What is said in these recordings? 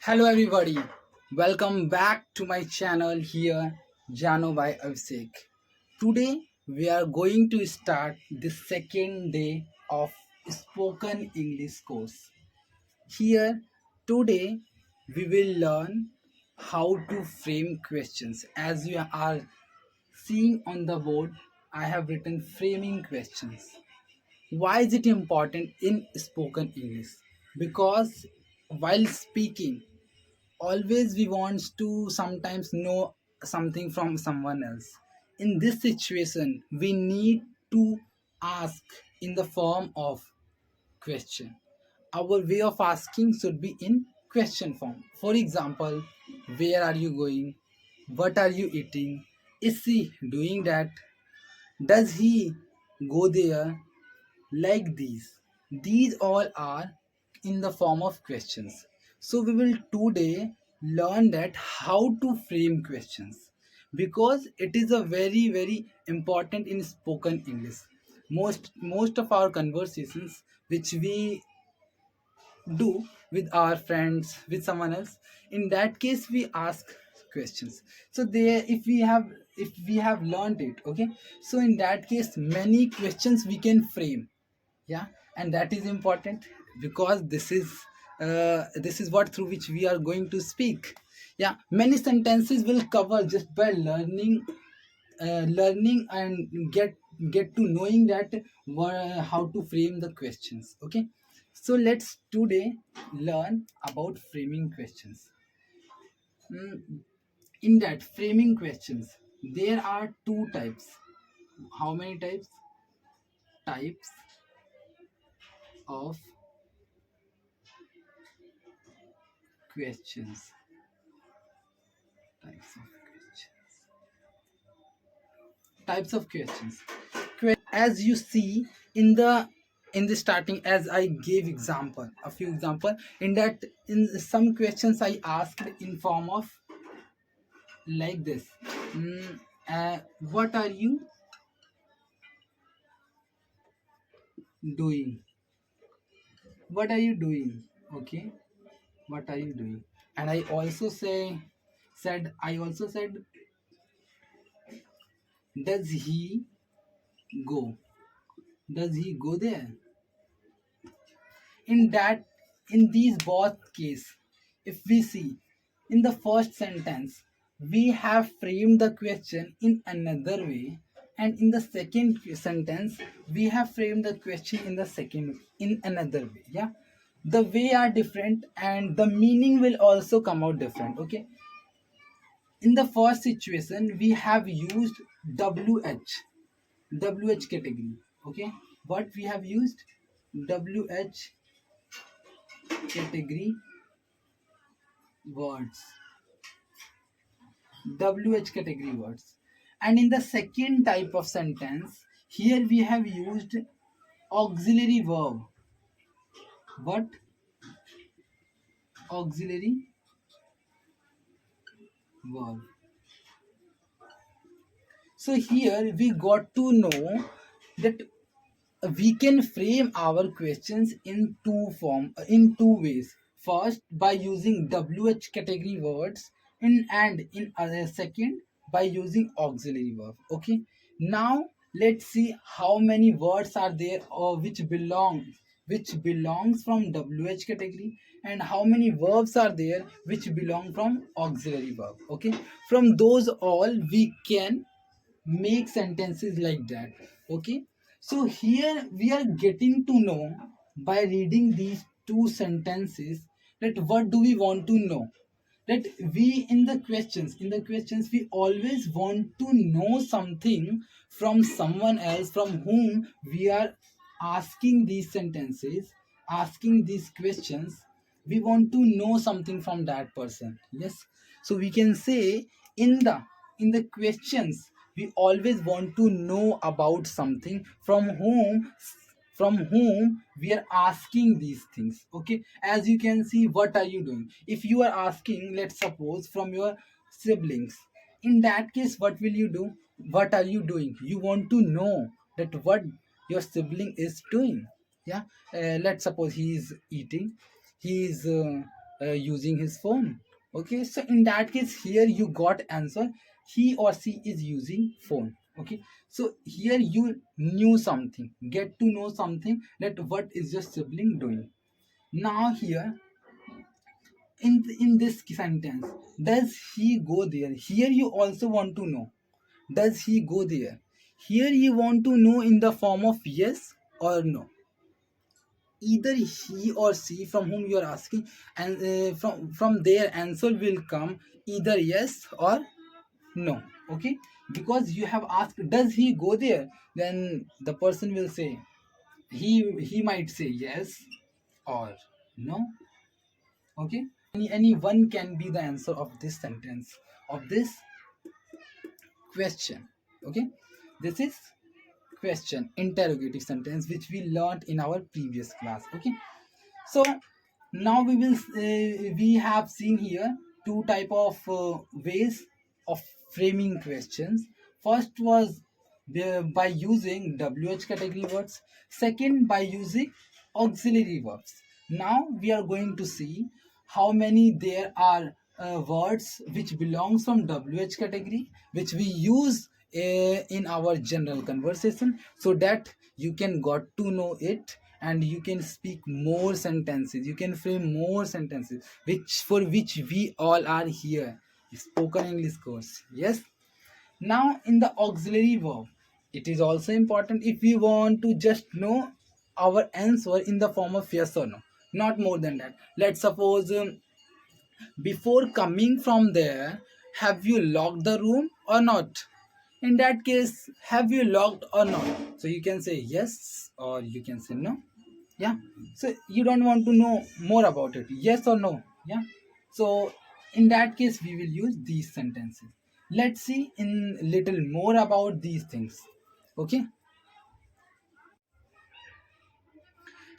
Hello everybody, welcome back to my channel here, Jano by Abhishek. Today we are going to start the second day of spoken English course. Here today we will learn how to frame questions. As you are seeing on the board, I have written framing questions. Why is it important in spoken English? Because while speaking, always we want to sometimes know something from someone else. In this situation we need to ask in the form of question. Our way of asking should be in question form. For example, where are you going, what are you eating, is he doing that, does he go there, like these all are in the form of questions. So we will today learn that how to frame questions, because it is a very important in spoken English. Most of our conversations which we do with our friends, with someone else, in that case we ask questions. So there, if we have learned it, okay, so in that case many questions we can frame. Yeah, and that is important because this is what through which we are going to speak. Yeah, many sentences will cover just by learning and get to knowing that how to frame the questions. Okay, so let's today learn about framing questions. Mm, in that framing questions there are two types. How many types? Types of questions. Types of questions. Types of questions. As you see in the starting, as I gave example, a few example in that, in some questions I asked in form of like this. Mm, what are you doing? What are you doing? Okay, what are you doing? And I also said, does he go? Does he go there? In that, in these both case, if we see in the first sentence we have framed the question in another way, and in the second sentence we have framed the question in another way. Yeah, the way are different and the meaning will also come out different. Okay, in the first situation we have used wh category. Okay, what we have used? Wh category words. WH category words. And in the second type of sentence, here we have used auxiliary verb. What? Auxiliary verb. So here we got to know that we can frame our questions in two ways. First, by using WH category words, and in other second by using auxiliary verb. Okay, now let's see how many words are there or which belongs from WH category, and how many verbs are there which belong from auxiliary verb. Okay, from those all we can make sentences like that. Okay, so here we are getting to know by reading these two sentences that what do we want to know. That we, in the questions we always want to know something from someone else, from whom we are asking these sentences, asking these questions. We want to know something from that person. Yes, so we can say in the questions we always want to know about something from whom we are asking these things. Okay, as you can see, what are you doing? If you are asking, let's suppose, from your siblings, in that case what will you do? What are you doing? You want to know that what your sibling is doing. Yeah, let's suppose he is eating, he is using his phone. Okay, so in that case here you got answer, he or she is using phone. Okay, so here you knew something, get to know something, that what is your sibling doing. Now here in this sentence, does he go there, here you also want to know, does he go there, here you want to know in the form of yes or no. Either he or she from whom you are asking, and from their answer will come either yes or no. Okay, because you have asked does he go there, then the person will say, he might say yes or no. Okay, any one can be the answer of this sentence, of this question. Okay, this is question interrogative sentence which we learned in our previous class. Okay, so now we have seen here two type of ways of framing questions. First was by using wh category words, second by using auxiliary verbs. Now we are going to see how many there are words which belongs from wh category which we use in our general conversation, so that you can got to know it and you can speak more sentences, you can frame more sentences, which for which we all are here, spoken English course. Yes. Now in the auxiliary verb, it is also important if we want to just know our answer in the form of yes or no, not more than that. Let's suppose before coming from there, have you locked the room or not? In that case, have you locked or not? So you can say yes or you can say no. Yeah, so you don't want to know more about it, yes or no. Yeah, so in that case we will use these sentences. Let's see in little more about these things. Okay,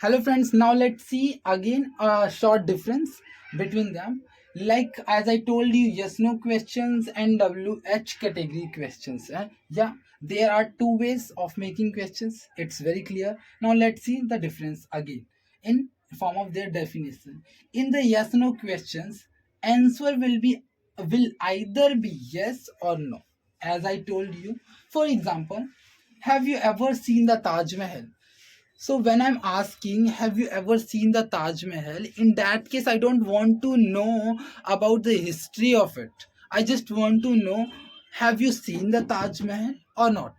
hello friends, now let's see again a short difference between them. Like as I told you, yes no questions and wh category questions. Yeah, there are two ways of making questions, it's very clear. Now let's see the difference again in form of their definition. In the yes no questions, answer will either be yes or no, as I told you. For example, have you ever seen the Taj Mahal? So when I'm asking, have you ever seen the Taj Mahal? In that case, I don't want to know about the history of it. I just want to know, have you seen the Taj Mahal or not?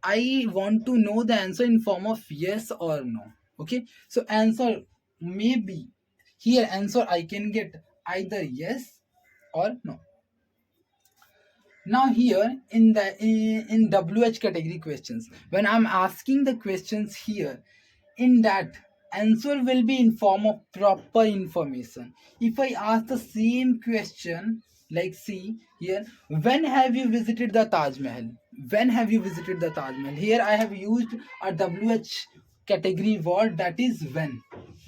I want to know the answer in form of yes or no. Okay. So answer maybe here answer I can get either yes or no. Now here in WH category questions, when I'm asking the questions here, in that answer will be in form of proper information. If I ask the same question, like see here, when have you visited the Taj Mahal? When have you visited the Taj Mahal? Here I have used a WH category word, that is when.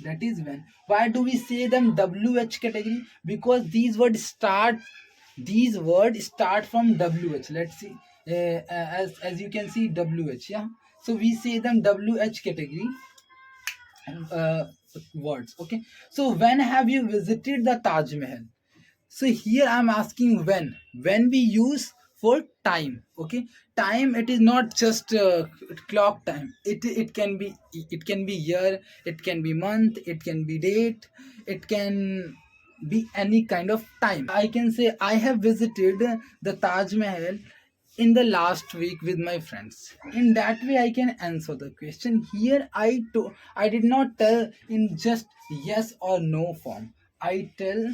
That is when. Why do we say them WH category? Because these words start from WH. Let's see, as you can see WH. Yeah, so we say them WH category uh, words. Okay, so when have you visited the Taj Mahal? So here I'm asking when we use for time. Okay, time, it is not just clock time, it can be year, it can be month, it can be date, it can be any kind of time. I can say I have visited the Taj Mahal in the last week with my friends. In that way I can answer the question. Here I did not tell in just yes or no form. I tell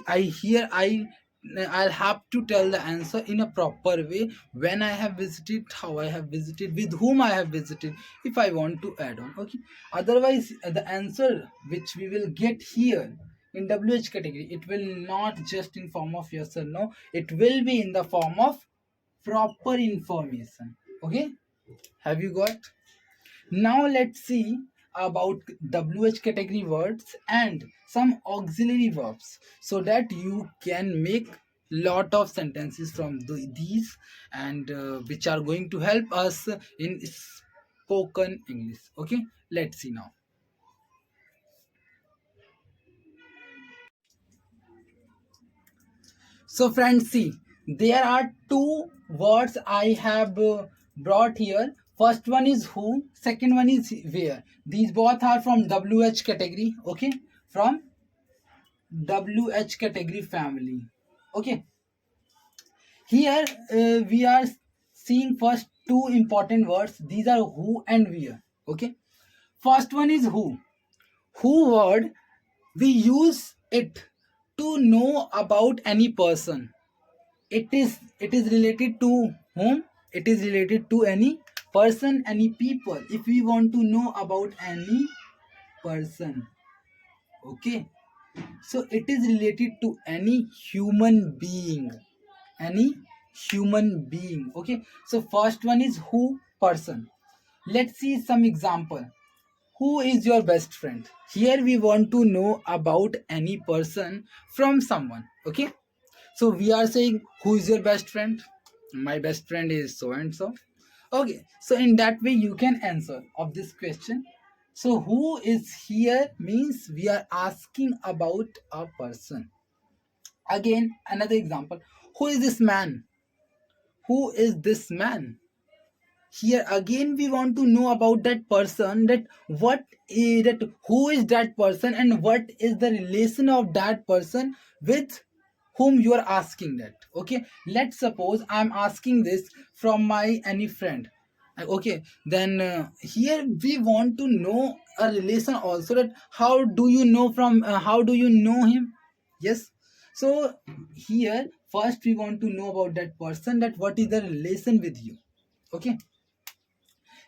I here I'll have to tell the answer in a proper way, when I have visited, how I have visited, with whom I have visited, if I want to add on. Okay, otherwise the answer which we will get here in WH category, it will not just in form of yes or no, it will be in the form of proper information. Okay, have you got? Now let's see about WH category words and some auxiliary verbs, so that you can make lot of sentences from these, and which are going to help us in spoken English. Okay, let's see now. So friends, see, there are two words I have brought here. First one is who, second one is where. These both are from WH category, okay? From WH category family. Okay. Here we are seeing first two important words. These are who and where. Okay. First one is who. Who word, we use it to know about any person. It is related to whom? It is related to any person, any people. If we want to know about any person, okay. So it is related to any human being. Any human being. Okay. So first one is who, person. Let's see some example. Who is your best friend? Here we want to know about any person from someone. Okay. So we are saying who is your best friend? My best friend is so and so. Okay. So in that way you can answer of this question. So who is here means we are asking about a person. Again, another example. Who is this man? Who is this man? Here again we want to know about that person, that what is that, who is that person, and what is the relation of that person with whom you are asking that. Okay, let's suppose I'm asking this from my any friend. Okay, then here we want to know a relation also, that how do you know from how do you know him. Yes. So here first we want to know about that person, that what is the relation with you. Okay.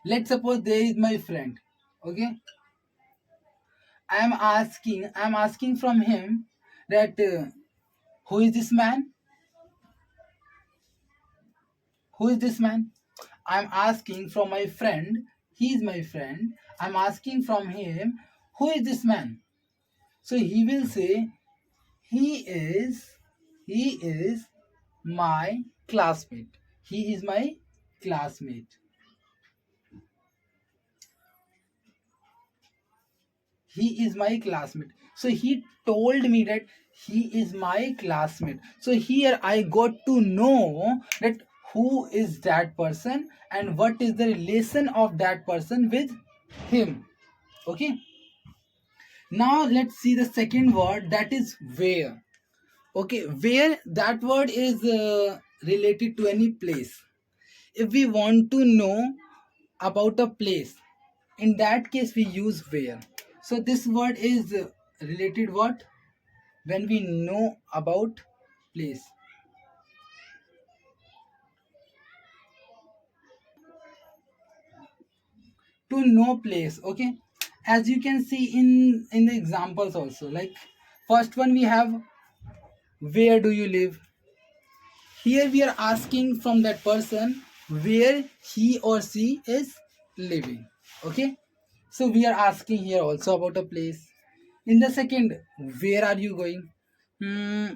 Let's suppose there is my friend. Okay. I'm asking from him that who is this man? Who is this man? I'm asking from my friend. He is my friend. I'm asking from him, who is this man? So he will say, he is he is my classmate. He is my classmate. He is my classmate. So he told me that he is my classmate. So here I got to know that who is that person and what is the relation of that person with him. Okay. Now let's see the second word, that is where. Okay, where, that word is related to any place. If we want to know about a place, in that case we use where. So this word is related what, when we know about place. To know place. Okay, as you can see in the examples also, like first one we have, where do you live. Here we are asking from that person where he or she is living. Okay. So we are asking here also about a place. In the second, where are you going? Hmm.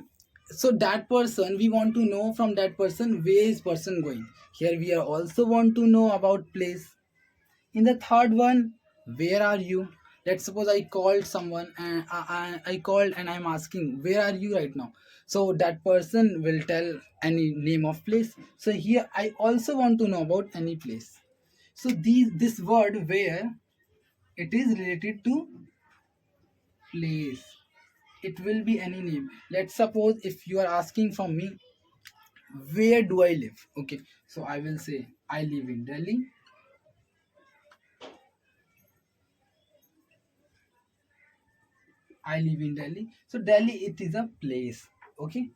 So that person, we want to know from that person where is person going. Here we are also want to know about place. In the third one, where are you? Let's suppose I called someone and I called and I'm asking, where are you right now? So that person will tell any name of place. So here I also want to know about any place. So this word where, it is related to place. It will be any name. Let's suppose if you are asking from me, where do I live? Okay, so I will say I live in Delhi. I live in Delhi. So Delhi, it is a place. Okay.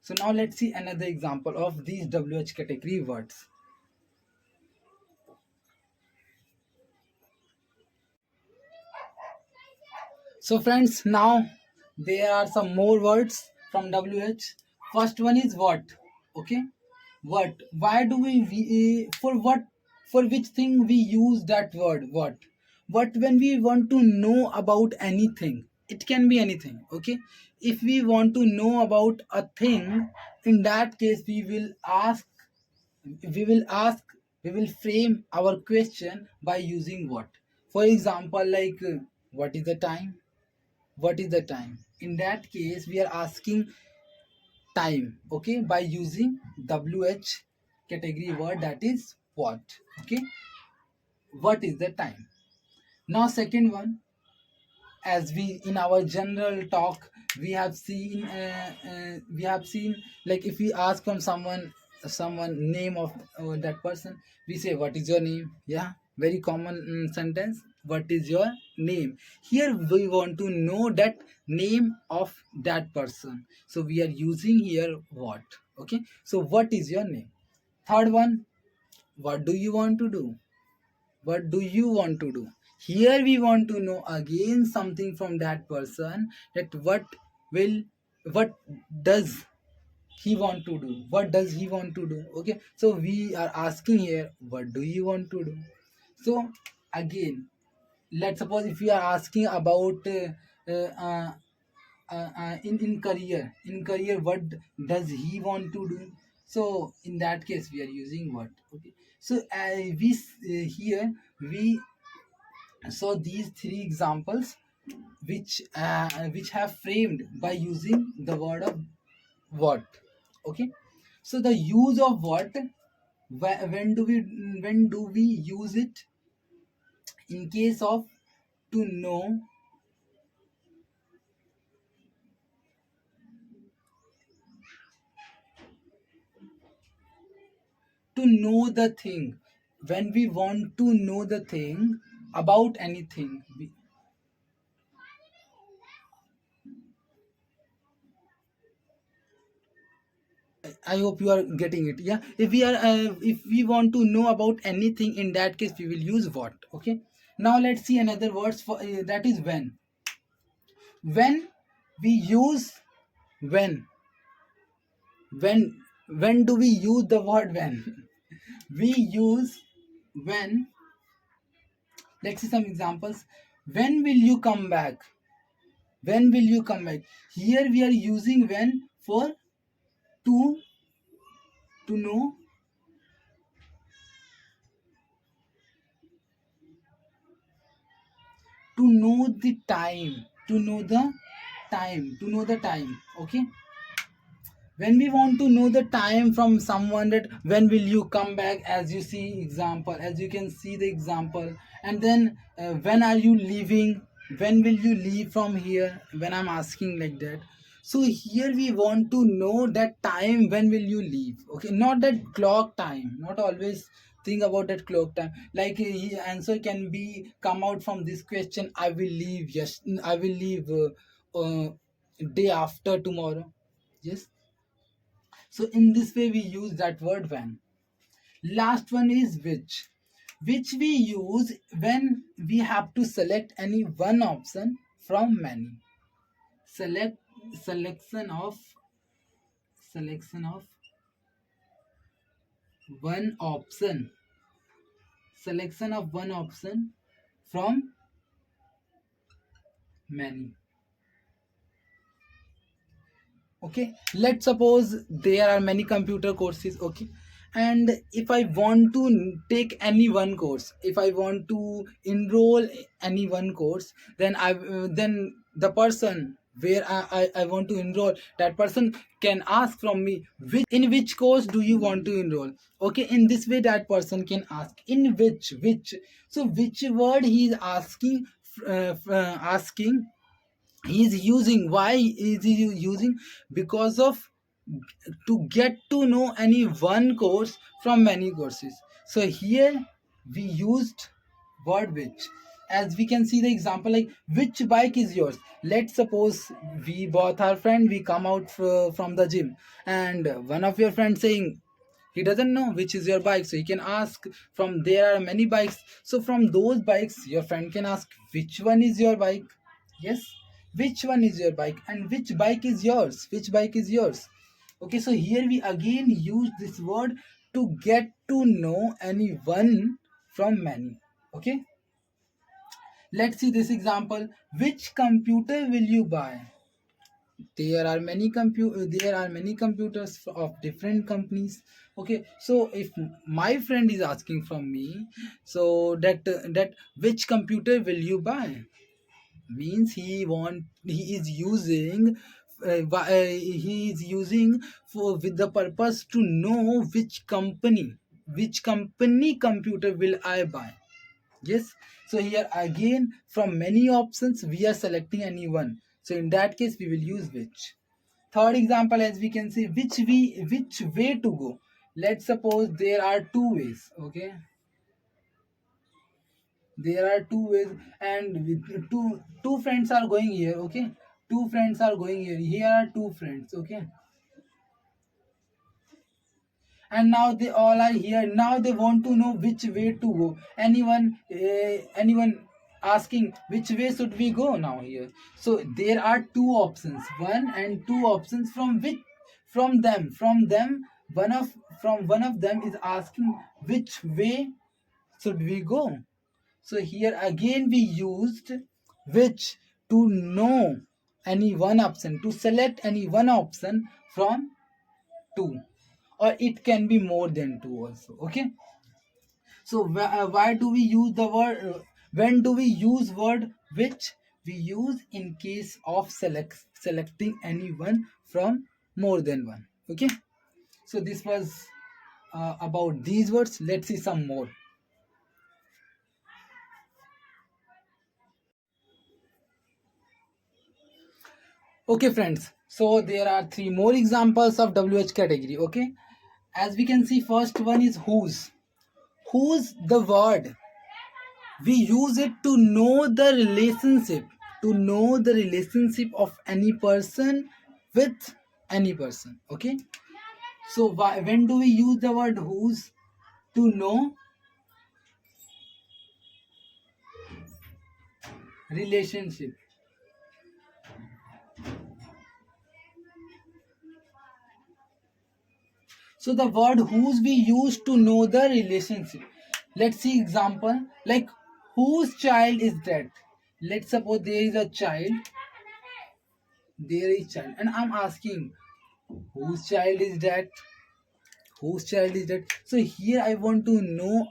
So now let's see another example of these WH category words. So friends, now there are some more words from WH. First one is what. Okay. What? Why do for what, for which thing we use that word what? What, when we want to know about anything. It can be anything. Okay. If we want to know about a thing, in that case we will ask we will frame our question by using what. For example, like what is the time? What is the time? In that case we are asking time, okay, by using wh category word, that is what. Okay, what is the time? Now second one, as we in our general talk, we have seen, like if we ask from someone name of that person, we say what is your name. Yeah, very common sentence, what is your name. Here we want to know that name of that person, so we are using here what. Okay, so what is your name. Third one, what do you want to do. What do you want to do. Here we want to know again something from that person, that will what does he want to do. What does he want to do. Okay, so we are asking here, what do you want to do. So again, let's suppose if we are asking about uh, uh, in career, what does he want to do. So in that case we are using what. Okay, so here we saw these three examples, which have framed by using the word of what. Okay, so the use of what, when do we use it. In case of to know, to know the thing. When we want to know the thing about anything, I hope you are getting it. Yeah, if we want to know about anything, in that case we will use what. Okay, now let's see another words for that is when we use when when do we use the word when. We use when. Let's see some examples. When will you come back. When will you come back. Here we are using when for to know, the time, to know the time. Okay, when we want to know the time from someone, that when will you come back, as you see example, as you can see the example. And then when are you leaving. When will you leave from here, when I'm asking like that. So here we want to know that time, when will you leave. Okay, not that clock time, not always think about that clock time. Like answer can be come out from this question, I will leave, yes, I will leave day after tomorrow. Yes, so in this way we use that word when. Last one is which we use when we have to select any one option from many. Select selection of selection of one option. Selection of one option from many. Okay, let's suppose there are many computer courses. Okay, and if I want to take any one course, if I want to enroll any one course, then then the person where I want to enroll, that person can ask from me, in which course do you want to enroll. Okay, in this way that person can ask in which. So which word he is asking, asking he is using. Why is he using? Because of to get to know any one course from many courses. So here we used word which. As we can see the example, like which bike is yours. Let's suppose we both are friend, we come out from the gym, and one of your friends saying he doesn't know which is your bike, so he can ask from there are many bikes. So from those bikes your friend can ask which one is your bike. Yes, which one is your bike, and which bike is yours, which bike is yours. Okay, so here we again use this word to get to know any one from many. Okay, let's see this example. Which computer will you buy. There are many computers of different companies. Okay, so if my friend is asking from me, so that which computer will you buy, means he is using he is using for with the purpose to know which company computer will I buy. Yes. So here again, from many options we are selecting any one, so in that case we will use which. Third example, as we can see, which way to go. Let's suppose there are two ways. Okay, there are two ways, and two friends are going here. Okay, two friends are going here. Here are two friends. Okay, and now they all are here. Now they want to know which way to go. Anyone asking which way should we go now here. So there are two options, one and two options, from them one of one of them is asking which way should we go. So here again we used which to know any one option, to select any one option from two, or it can be more than two also. Okay. So why do we use the word, when do we use word which? We use in case of selecting anyone from more than one. Okay. So this was about these words. Let's see some more. Okay, friends. So there are three more examples of WH category. Okay. As we can see, first one is whose. Whose the word, we use it to know the relationship of any person with any person. Okay. So when do we use the word whose? To know relationship. So the word whose we use to know the relationship. Let's see example, like whose child is that. Let's suppose there is child, and I'm asking whose child is that, whose child is that. So here I want to know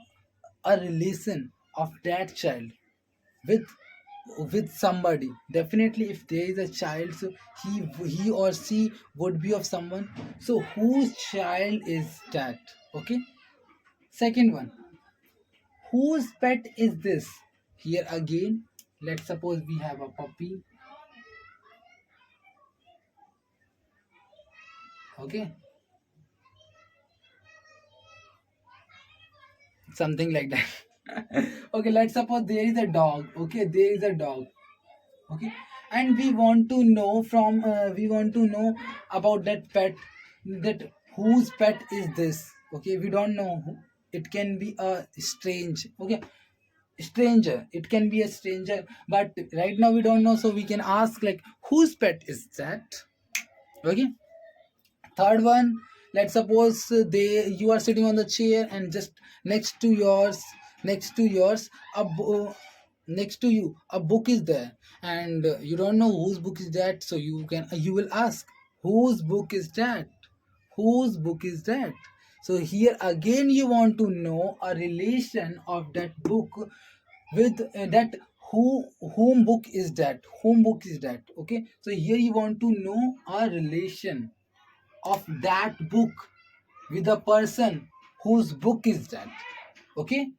a relation of that child with somebody. Definitely if there is a child, so he or she would be of someone. So whose child is that? Okay. Second one, whose pet is this? Here again, let's suppose we have a puppy. Okay, something like that. Okay, let's suppose there is a dog. Okay, there is a dog. Okay, and we want to know about that pet, that whose pet is this. Okay, we don't know it can be a strange. Okay, stranger, it can be a stranger, but right now we don't know, so we can ask like whose pet is that. Okay. Third one, let's suppose you are sitting on the chair, and just next to yours, next to yours, next to you, a book is there, and you don't know whose book is that. So you will ask whose book is that, whose book is that. So here again you want to know a relation of that book with that, whom book is that, whom book is that. Okay, so here you want to know a relation of that book with the person whose book is that. Okay,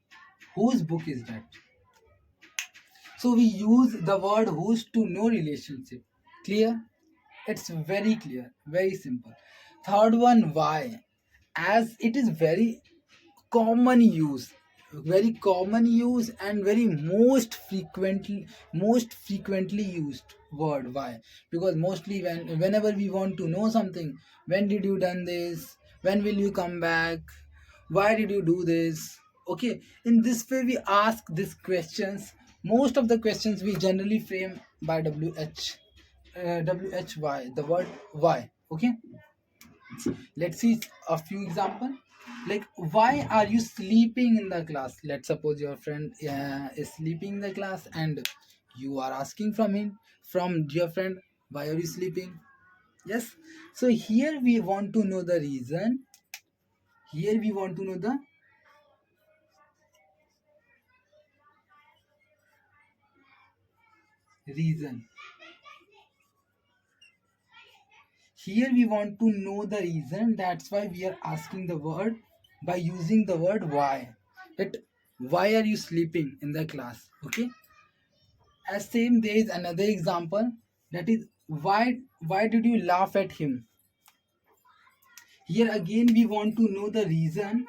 whose book is that. So we use the word whose to know relationship. Clear? It's very clear, very simple. Third one, why. As it is common use very common use and very most frequently used word. Why? Because mostly whenever we want to know something, when did you done this, when will you come back, why did you do this. Okay, in this way we ask these questions. Most of the questions we generally frame by why, the word why. Okay, let's see a few example, like why are you sleeping in the class. Let's suppose your friend is sleeping in the class, and you are asking from your friend, why are you sleeping. Yes. So here we want to know the reason, here we want to know the reason. Here we want to know the reason. That's why we are asking the word by using the word why. That why are you sleeping in the class? Okay. As same, there is another example, that is why did you laugh at him? Here again we want to know the reason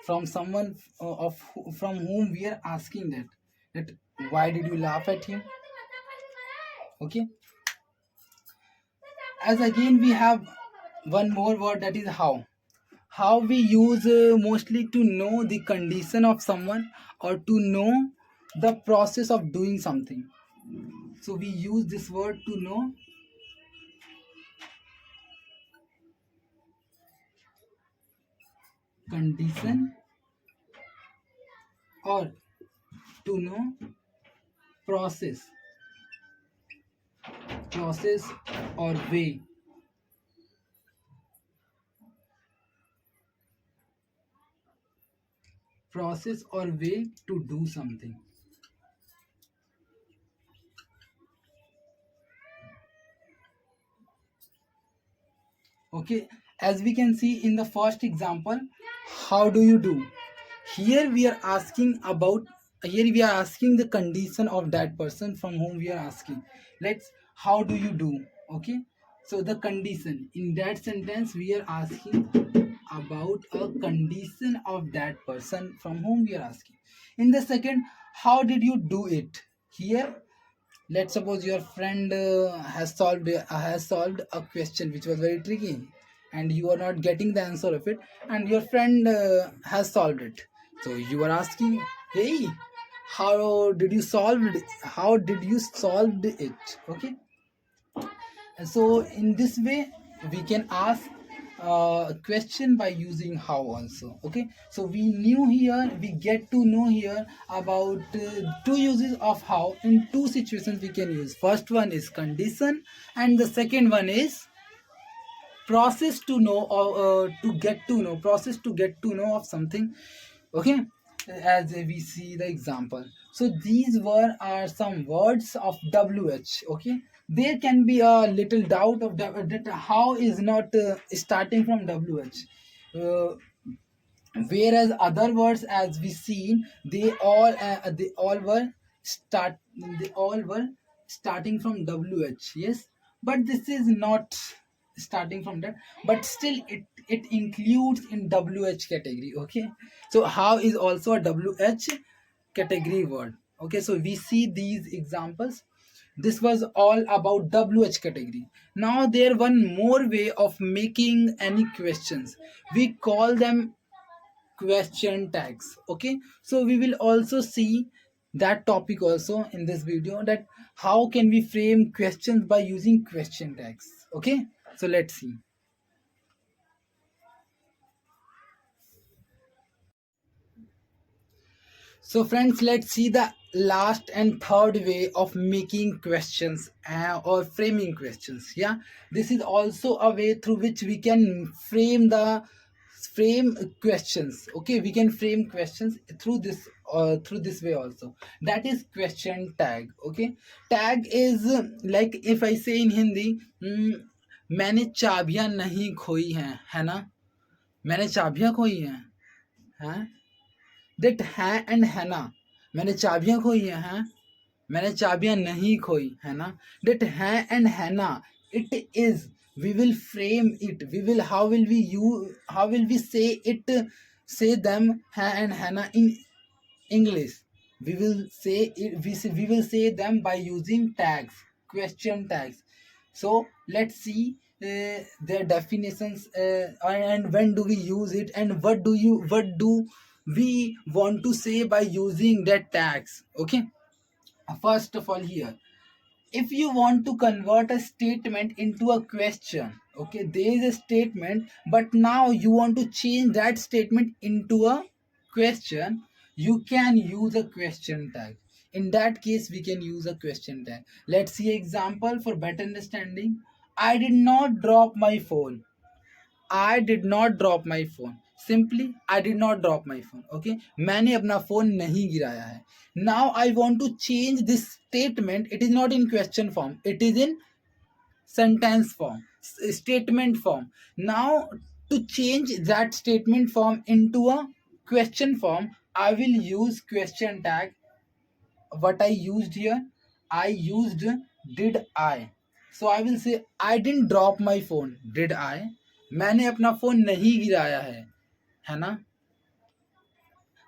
from someone from whom we are asking that why did you laugh at him? Okay. As again we have one more word, that is how we use mostly to know the condition of someone or to know the process of doing something. So we use this word to know condition or to know process, process or way, process or way to do something. Okay, as we can see in the first example, how do you do? Here we are asking about, here we are asking the condition of that person from whom we are asking. Let's, how do you do? Okay, so the condition in that sentence, we are asking about a condition of that person from whom we are asking. In the second, how did you do it? Here, let's suppose your friend has solved a question which was very tricky, and you are not getting the answer of it, and your friend has solved it. So you are asking, hey, how did you solve it? How did you solve it? Okay. And so in this way we can ask a question by using how also. Okay, so we knew here, we get to know here about two uses of how. In two situations we can use. First one is condition, and the second one is process to know, or to get to know, process to get to know of something. Okay, as we see the example. So these were are some words of wh. Okay, there can be a little doubt of that how is not starting from wh, uh, whereas other words, as we seen, they all were start they all were starting from wh. Yes, but this is not starting from that, but still it includes in wh category. Okay, so how is also a wh category word. Okay, so we see these examples. This was all about wh category. Now there one more way of making any questions. We call them question tags. Okay, so we will also see that topic also in this video, that how can we frame questions by using question tags. Okay, so let's see. So friends, let's see the last and third way of making questions or framing questions. Yeah, this is also a way through which we can frame questions. Okay, we can frame questions through this way also. That is question tag. Okay, tag is like if I say in Hindi, मैंने चाबियां नहीं खोई हैं, है ना? मैंने चाबियां खोई हैं, दैट है एंड है ना, मैंने चाबियां खोई हैं, मैंने चाबियां नहीं खोई, है ना? दैट है एंड है ना, it is, we will frame it, we will, how will we say it, say them है and hannah in English. We will say it, we will say them by using tags, question tags. So let's see their definitions, and when do we use it, and what do we want to say by using that tags. Okay, first of all, here, if you want to convert a statement into a question, okay, there is a statement, but now you want to change that statement into a question, you can use a question tag. In that case, we can use a question tag. Let's see example for better understanding. I did not drop my phone. I did not drop my phone. Simply, I did not drop my phone. Okay, मैंने अपना phone नहीं गिराया है. Now I want to change this statement. It is not in question form. It is in sentence form. statement form. Now to change that statement form into a question form, I will use question tag. What I used here, I used did I. So I will say I didn't drop my phone. Did I? मैंने अपना phone नहीं गिराया है ना?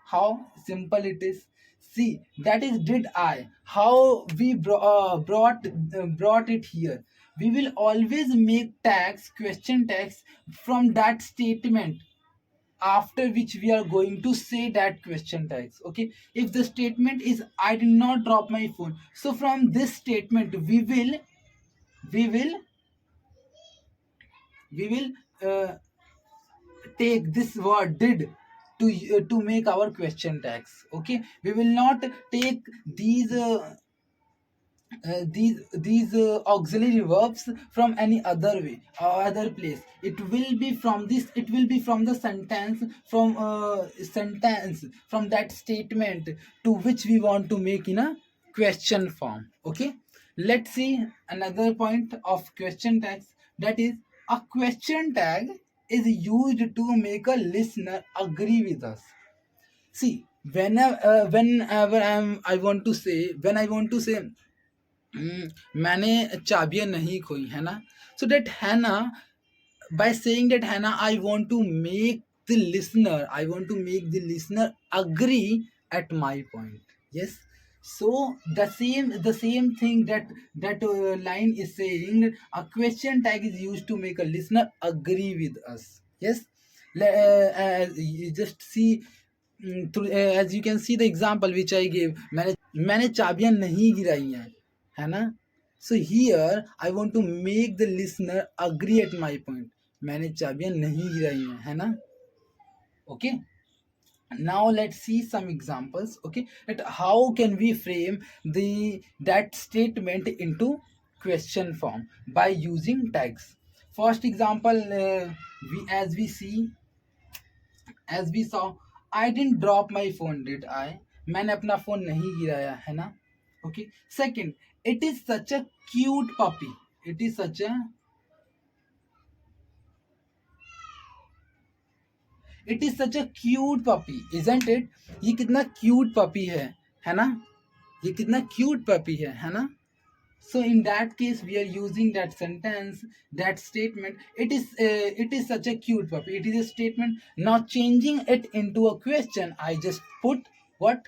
How simple it is. See, that is did I. How we brought it here. We will always make tags, question tags from that statement after which we are going to say that question tags. Okay, if the statement is I did not drop my phone, so from this statement we will we will take this word did to make our question tags. Okay, we will not take these auxiliary verbs from any other way or other place. It will be from the sentence from that statement to which we want to make in a question form. Okay, let's see another point of question tags. That is, a question tag is used to make a listener agree with us. See, whenever I want to say मैंने चाबियां नहीं खोई है ना. So that है ना, by saying that है ना, I want to make the listener agree at my point. Yes. So the same thing that line is saying that a question tag is used to make a listener agree with us. Yes. You just see as you can see the example which I gave. मैंने चाबियां नहीं गिराई हैं है ना. So here I want to make the listener agree at my point. मैंने चाबियां नहीं गिराई हैं है ना. Okay, now let's see some examples. Okay, that how can we frame that statement into question form by using tags. First example, as we saw, I didn't drop my phone. Did I? मैंने अपना phone नहीं गिराया है ना. Okay, second, it is such a cute puppy. It is such a cute puppy, isn't it? ये कितना cute puppy है ना. ये कितना cute puppy है ना. So in that case we are using that sentence, that statement. It is such a cute puppy. It is a statement. Now changing it into a question, I just put what?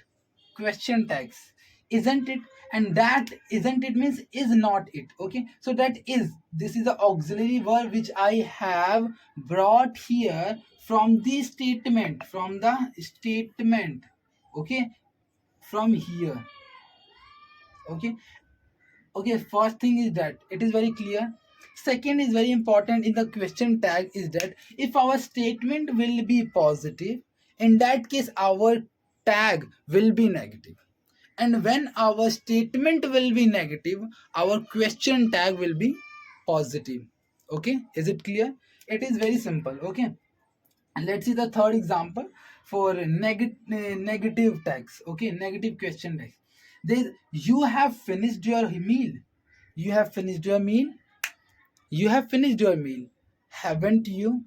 Question tags. Isn't it? And that isn't it means is not it. Okay, so that is, this is the auxiliary verb which I have brought here from the statement, okay, from here. Okay, first thing is that it is very clear. Second is very important in the question tag is that if our statement will be positive, in that case our tag will be negative. And when our statement will be negative, our question tag will be positive. Okay, is it clear? It is very simple. Okay, and let's see the third example for negative tags. Okay, negative question tags. You have finished your meal. You have finished your meal. You have finished your meal. Haven't you?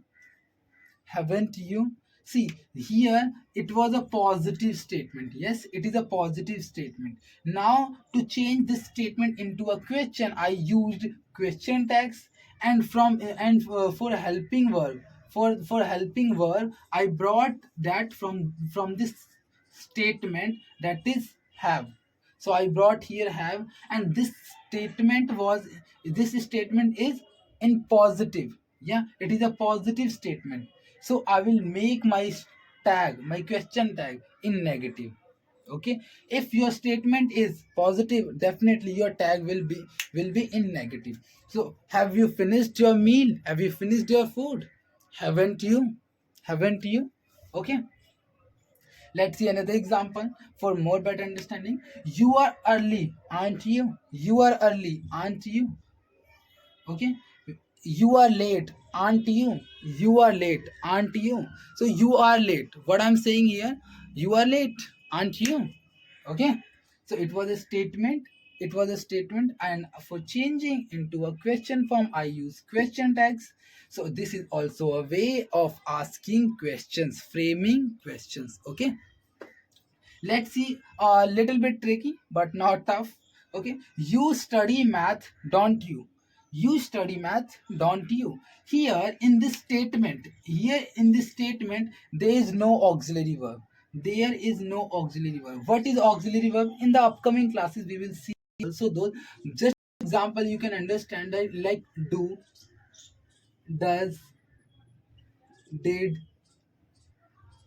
Haven't you? See, here it was a positive statement. Yes, it is a positive statement. Now to change this statement into a question, I used question tags. And for helping verb, for helping verb, I brought that from this statement, that is have. So I brought here have, and this statement is in positive. Yeah, it is a positive statement. So I will make my question tag in negative. Okay, if your statement is positive, definitely your tag will be in negative. So have you finished your meal? Have you finished your food? Haven't you? Okay, let's see another example for more better understanding. You are early, aren't you? You are early, aren't you? Okay, you are late, aren't you? You are late, aren't you? So you are late. What I'm saying here, you are late, aren't you? Okay, so it was a statement. it was a statement, and for changing into a question form I use question tags. So this is also a way of asking questions, framing questions. Okay, let's see, a little bit tricky but not tough. Okay, you study math, don't you? You study math, don't you? Here in this statement, there is no auxiliary verb. There is no auxiliary verb. What is auxiliary verb? In the upcoming classes we will see also those. Just example you can understand that, like do, does, did,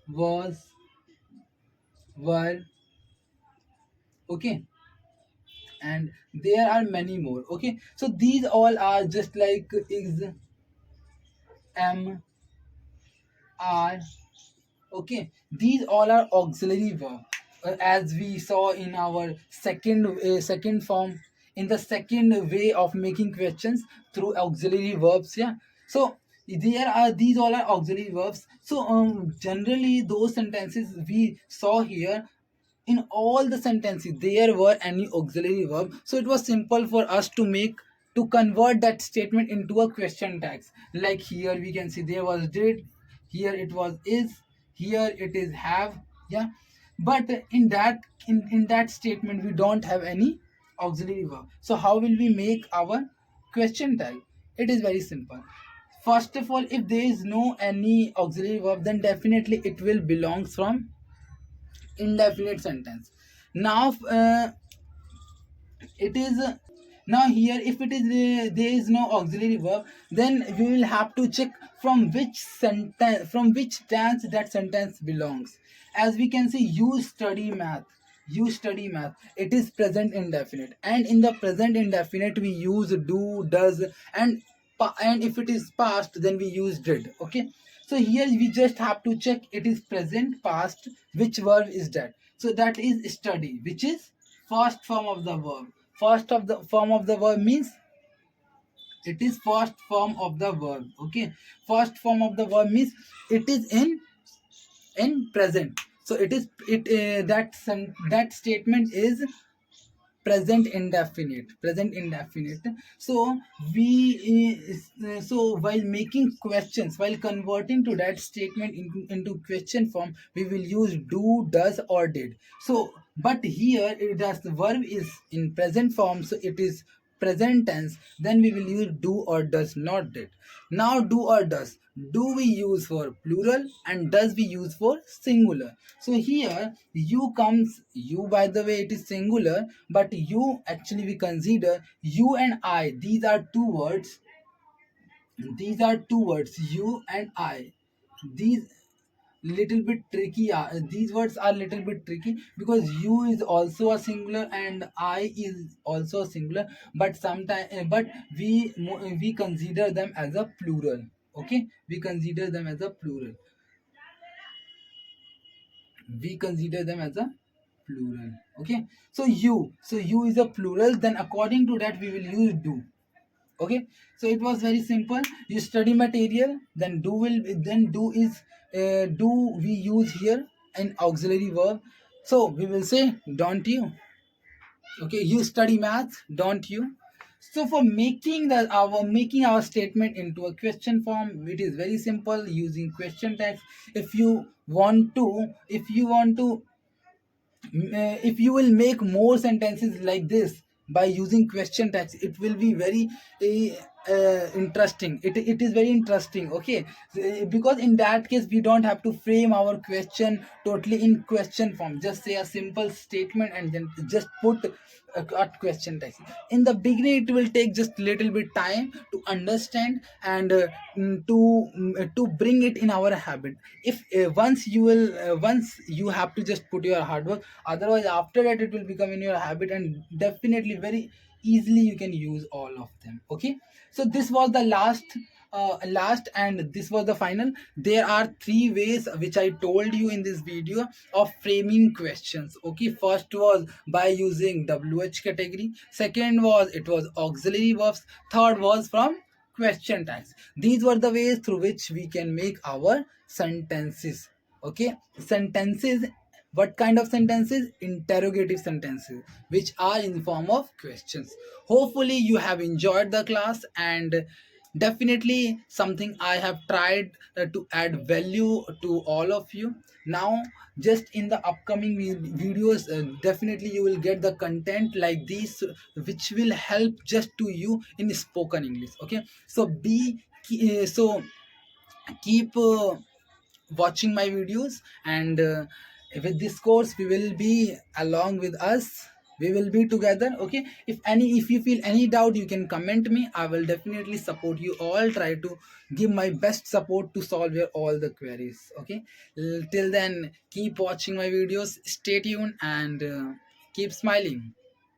was, were. Okay, and there are many more. Okay, so these all are just like is, am, are. Okay, these all are auxiliary verb, as we saw in our second form, in the second way of making questions through auxiliary verbs. Yeah, so there are, these all are auxiliary verbs. So generally those sentences we saw here, in all the sentences there were any auxiliary verb, so it was simple for us to make, to convert that statement into a question tags. Like here we can see there was did, here it was is, here it is have. Yeah, but in that statement we don't have any auxiliary verb. So how will we make our question tag? It is very simple. First of all, if there is no any auxiliary verb, then definitely it will belongs from indefinite sentence. Now it is now here, if it is there is no auxiliary verb, then we will have to check from which sentence, from which tense that sentence belongs. As we can see, you study math, you study math, it is present indefinite, and in the present indefinite we use do, does, and and if it is past then we use did. Okay, so here we just have to check it is present past, which verb is that. So that is study, which is first form of the verb. First of the form of the verb means it is first form of the verb. Okay, first form of the verb means it is in present. So it is it that statement is present indefinite, present indefinite. So we so while making questions, while converting to that statement into question form, we will use do, does, or did. So but here it has the verb is in present form, so it is present tense, then we will use do or does, not did. Now do or does, do we use for plural and does we use for singular. So here you comes, you by the way it is singular, but you actually we consider you and I, these are two words, these are two words, you and I. These little bit tricky, these words are little bit tricky because you is also a singular and I is also a singular, but sometimes but we consider them as a plural. Okay, we consider them as a plural, we consider them as a plural. Okay, so you is a plural, then according to that we will use do. Okay, so it was very simple. You study material, then do will, then do is do we use here an auxiliary verb. So we will say don't you. Okay, you study math, don't you? So for making our statement into a question form, it is very simple using question tags. If you want to, if you will make more sentences like this by using question tags, it will be very interesting. It is very interesting. Okay, because in that case we don't have to frame our question totally in question form, just say a simple statement and then just put a question tag. In the beginning it will take just little bit time to understand and to bring it in our habit. If once you have to just put your hard work, otherwise after that it will become in your habit and definitely very easily you can use all of them. Okay, so this was the last and this was the final. There are three ways which I told you in this video of framing questions. Okay, first was by using wh category, second was it was auxiliary verbs, third was from question tags. These were the ways through which we can make our sentences. Okay, sentences What kind of sentences? Interrogative sentences, which are in form of questions. Hopefully you have enjoyed the class, and definitely something I have tried to add value to all of you. Now, just in the upcoming videos, definitely you will get the content like this, which will help just to you in spoken English. Okay, so keep watching my videos, and with this course we will be along with us, we will be together. Okay, if you feel any doubt, you can comment me. I will definitely support you all, try to give my best support to solve your all the queries. Okay, till then, keep watching my videos, stay tuned, and keep smiling.